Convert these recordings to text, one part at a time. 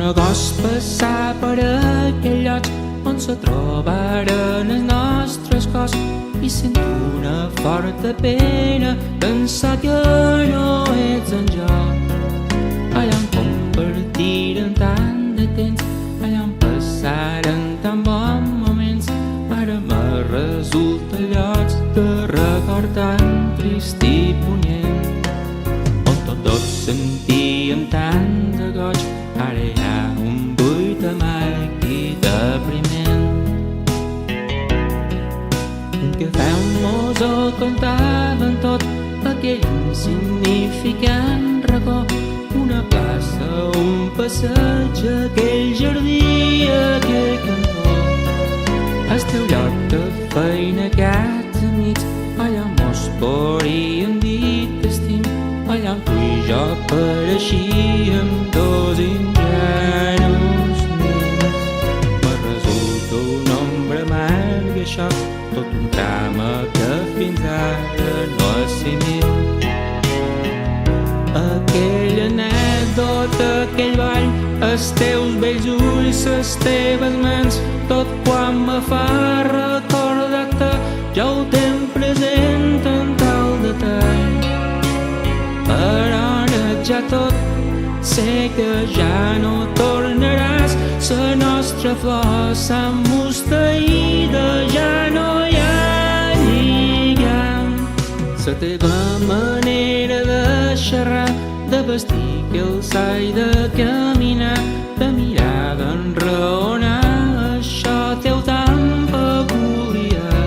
agost passar per aquell lloc on se trobaren els nostres cors i sento una forta pena pensar que no ets en jo. Allà on compartiren tant de temps, allà on passaren tan bons moments, ara me resulta llocs de record tan trist i punyent. On tots sentíem tant de goig, ara hi ha un buit amarg i depriment. Que fa un mosso contaven tot aquell insignificant racó, una plaça, un passeig, aquell jardí, aquell cantó. El teu lloc de feina, aquests amics, allà mos podríem dir t'estim, allà on tu i jo pareixíem dos ingenus nens. Me resulta un ombra amarg això, tot un drama que fins ara no assimil. Aquella anècdota, aquell ball, els teus bells ulls, les teves mans, tot quan me fa recordar-te, ja ho tenc present en tal detall. Però ara ja tot, sé que ja no tornaràs, la nostra flor s'ha musteïda, ja no hi ha lligam. La teva manera de xerrar, de vestir, que alçar i de caminar, de mirar, d'enraonar, això teu tan peculiar.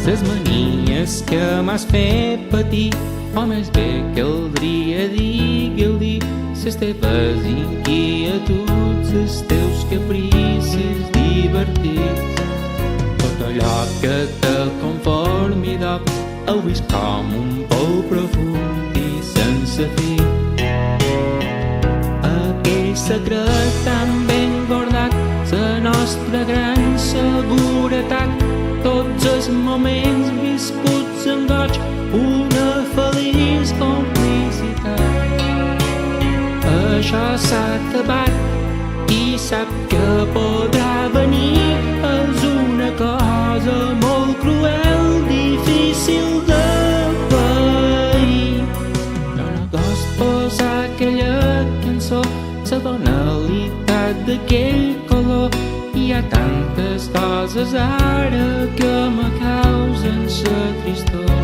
Les manies que m'has fet patir, o més bé caldria dir, les teves inquietuds, els teus capricis divertits. Tot allò que te conformi d'op, heu vist com un pou profund i sense fi. Aquell secret tan ben guardat, la nostra gran seguretat, tots els moments viscuts amb goig, una feliç complicitat. Això s'ha acabat i sap que podrà venir, és una cosa molt cruel, difícil de pair. No agost posa aquella cançó, la banalitat d'aquell color, hi ha tantes coses ara que me causen la tristor.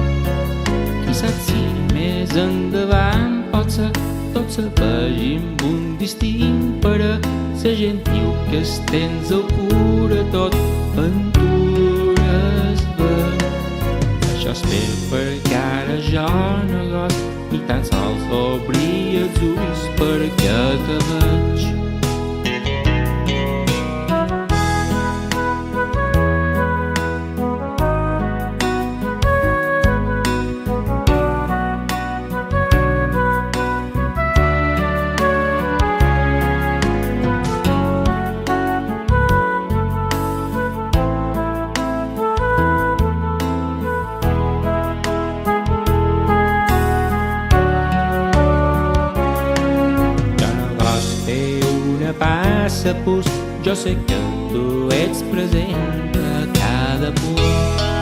Qui sap si més endavant pot ser tot se vegi amb un distint, per a la gent diu que es tens el cura tot ventures ven. Això és fer perquè ara jo no gost ni tan sols obrir els ulls perquè te veig. Passa pus, jo sé que tu ets present a cada punt.